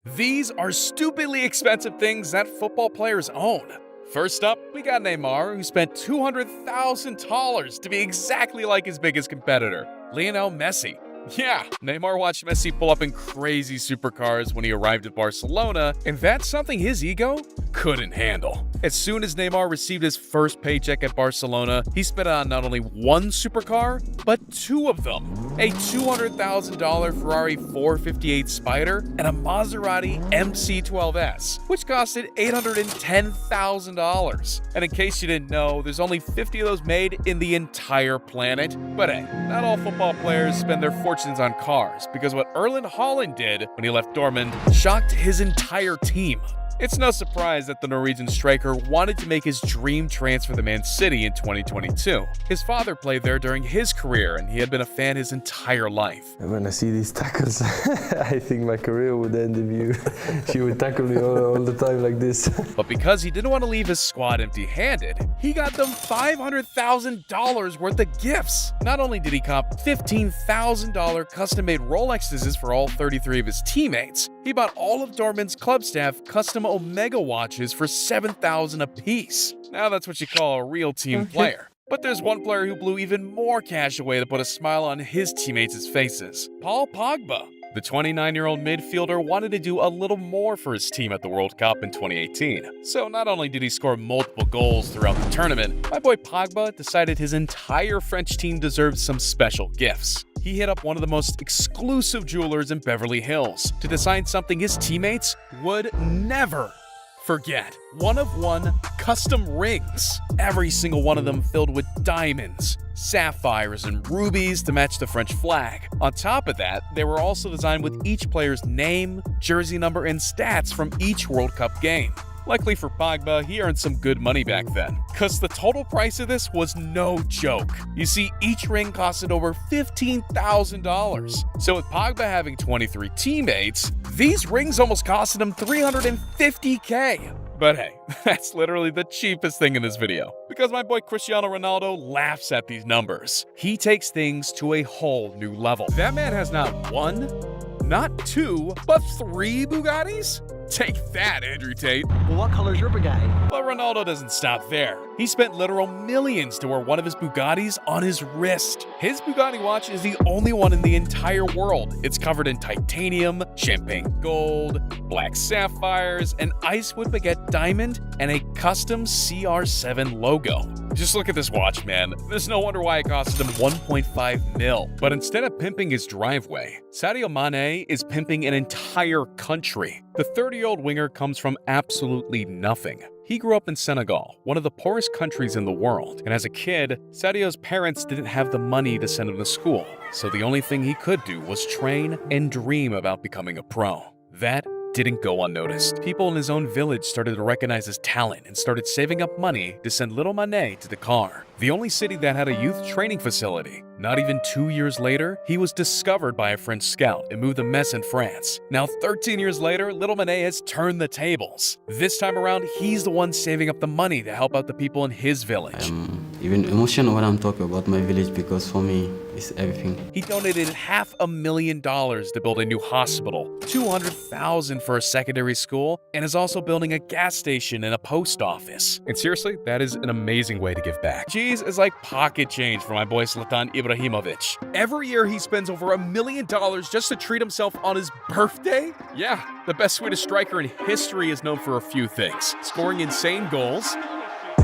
These are stupidly expensive things that football players own. First up, we got Neymar, who spent $200,000 to be exactly like his biggest competitor, Lionel Messi. Yeah, Neymar watched Messi pull up in crazy supercars when he arrived at Barcelona, and that's something his ego couldn't handle. As soon as Neymar received his first paycheck at Barcelona, he spent it on not only one supercar, but two of them. A $200,000 Ferrari 458 Spider and a Maserati MC12S, which costed $810,000. And in case you didn't know, there's only 50 of those made in the entire planet. But hey, not all football players spend their fortunes on cars, because what Erling Haaland did when he left Dortmund shocked his entire team. It's no surprise that the Norwegian striker wanted to make his dream transfer to Man City in 2022. His father played there during his career, and he had been a fan his entire life. When I see these tackles, I think my career would end if you would tackle me all the time like this. But because he didn't want to leave his squad empty-handed, he got them $500,000 worth of gifts. Not only did he cop $15,000 custom-made Rolexes for all 33 of his teammates, he bought all of Dortmund's club staff custom Omega watches for $7,000 apiece. Now that's what you call a real team player. But there's one player who blew even more cash away to put a smile on his teammates' faces: Paul Pogba. The 29-year-old midfielder wanted to do a little more for his team at the World Cup in 2018. So not only did he score multiple goals throughout the tournament, my boy Pogba decided his entire French team deserved some special gifts. He hit up one of the most exclusive jewelers in Beverly Hills to design something his teammates would never forget. One-of-one custom rings, every single one of them filled with diamonds, sapphires, and rubies to match the French flag. On top of that, they were also designed with each player's name, jersey number, and stats from each World Cup game. Luckily for Pogba, he earned some good money back then, cause the total price of this was no joke. You see, each ring costed over $15,000. So with Pogba having 23 teammates, these rings almost costed him $350K. But hey, that's literally the cheapest thing in this video, because my boy Cristiano Ronaldo laughs at these numbers. He takes things to a whole new level. That man has not one, not two, but three Bugattis? Take that, Andrew Tate. Well, what color's your Bugatti? But Ronaldo doesn't stop there. He spent literal millions to wear one of his Bugattis on his wrist. His Bugatti watch is the only one in the entire world. It's covered in titanium, champagne gold, black sapphires, an icewood baguette diamond, and a custom CR7 logo. Just look at this watch, man. There's no wonder why it costed him $1.5 mil. But instead of pimping his driveway, Sadio Mane is pimping an entire country. The 30-year-old winger comes from absolutely nothing. He grew up in Senegal, one of the poorest countries in the world, and as a kid, Sadio's parents didn't have the money to send him to school, so the only thing he could do was train and dream about becoming a pro. That didn't go unnoticed. People in his own village started to recognize his talent and started saving up money to send little Mane to Dakar, the only city that had a youth training facility. Not even 2 years later, he was discovered by a French scout and moved to Metz in France. Now 13 years later, little Mane has turned the tables. This time around, he's the one saving up the money to help out the people in his village. I'm even emotional when I'm talking about my village, because for me, it's everything. He donated $500,000 to build a new hospital, $200,000 for a secondary school, and is also building a gas station and a post office. And seriously, that is an amazing way to give back. Cheese is like pocket change for my boy Zlatan Ibrahimovic. Every year he spends over $1 million just to treat himself on his birthday? Yeah, the best Swedish striker in history is known for a few things: scoring insane goals,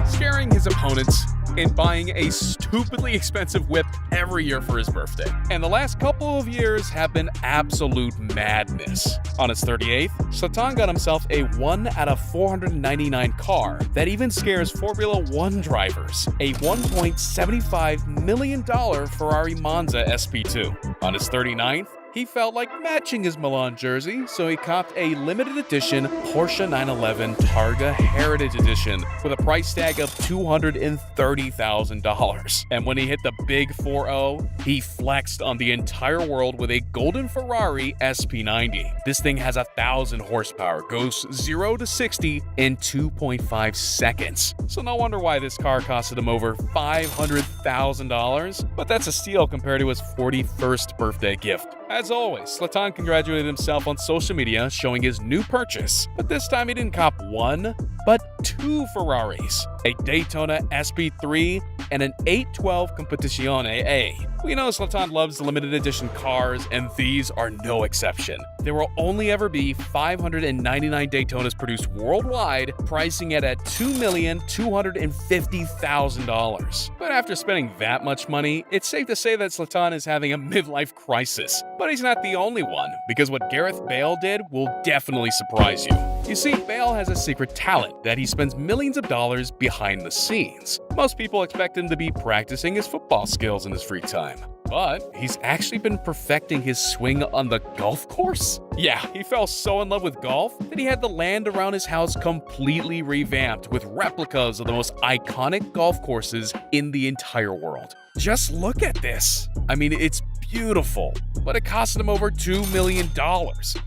scaring his opponents, and buying a stupidly expensive whip every year for his birthday. And the last couple of years have been absolute madness. On his 38th, Zlatan got himself a 1 out of 499 car that even scares Formula 1 drivers, a $1.75 million Ferrari Monza SP2. On his 39th, he felt like matching his Milan jersey, so he copped a limited edition Porsche 911 Targa Heritage Edition with a price tag of $230,000. And when he hit the big 4-0, he flexed on the entire world with a golden Ferrari SP90. This thing has 1,000 horsepower, goes 0 to 60 in 2.5 seconds. So no wonder why this car costed him over $500,000, but that's a steal compared to his 41st birthday gift. As always, Zlatan congratulated himself on social media, showing his new purchase. But this time he didn't cop one, but two Ferraris, a Daytona SP3 and an 812 Competizione A. We know Zlatan loves limited edition cars, and these are no exception. There will only ever be 599 Daytonas produced worldwide, pricing it at $2,250,000. But after spending that much money, it's safe to say that Zlatan is having a midlife crisis. But he's not the only one, because what Gareth Bale did will definitely surprise you. You see, Bale has a secret talent that he spends millions of dollars behind the scenes. Most people expect him to be practicing his football skills in his free time. But he's actually been perfecting his swing on the golf course. Yeah, he fell so in love with golf that he had the land around his house completely revamped with replicas of the most iconic golf courses in the entire world. Just look at this. I mean, it's beautiful, but it cost him over $2 million.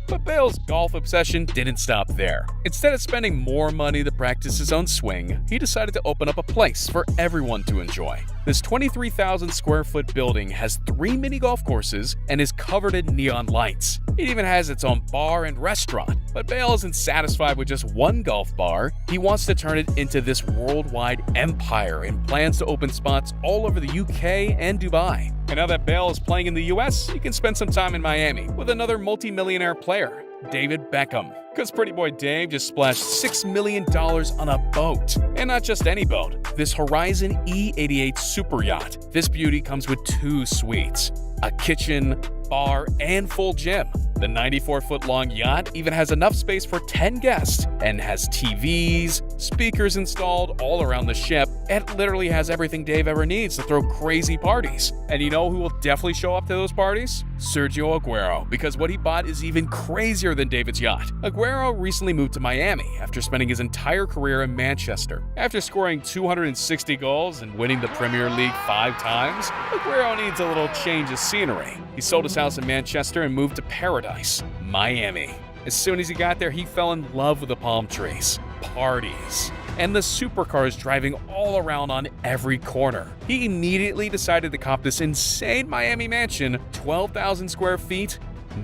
But Bale's golf obsession didn't stop there. Instead of spending more money to practice his own swing, he decided to open up a place for everyone to enjoy. This 23,000 square foot building has 3 mini golf courses and is covered in neon lights. It even has its own bar and restaurant. But Bale isn't satisfied with just one golf bar. He wants to turn it into this worldwide empire and plans to open spots all over the UK and Dubai. And now that Bale is playing in the US, he can spend some time in Miami with another multi-millionaire player, David Beckham. Because Pretty Boy Dave just splashed $6 million on a boat. And not just any boat, this Horizon E88 super yacht. This beauty comes with 2 suites, a kitchen, bar, and full gym. The 94-foot-long yacht even has enough space for 10 guests and has TVs, speakers installed all around the ship. It literally has everything Dave ever needs to throw crazy parties. And you know who will definitely show up to those parties? Sergio Aguero, because what he bought is even crazier than David's yacht. Aguero recently moved to Miami after spending his entire career in Manchester. After scoring 260 goals and winning the Premier League 5 times, Aguero needs a little change of scenery. He sold his house in Manchester and moved to Paradise, Miami. As soon as he got there, he fell in love with the palm trees, parties, and the supercars driving all around on every corner. He immediately decided to cop this insane Miami mansion, 12,000 square feet,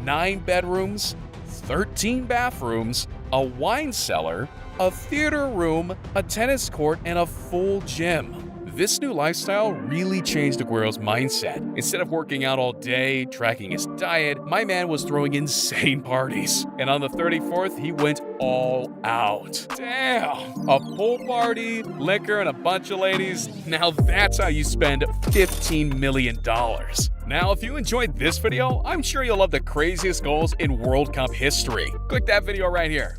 9 bedrooms, 13 bathrooms, a wine cellar, a theater room, a tennis court, and a full gym. This new lifestyle really changed Aguero's mindset. Instead of working out all day, tracking his diet, my man was throwing insane parties. And on the 34th, he went all out. Damn! A pool party, liquor, and a bunch of ladies. Now that's how you spend $15 million. Now, if you enjoyed this video, I'm sure you'll love the craziest goals in World Cup history. Click that video right here.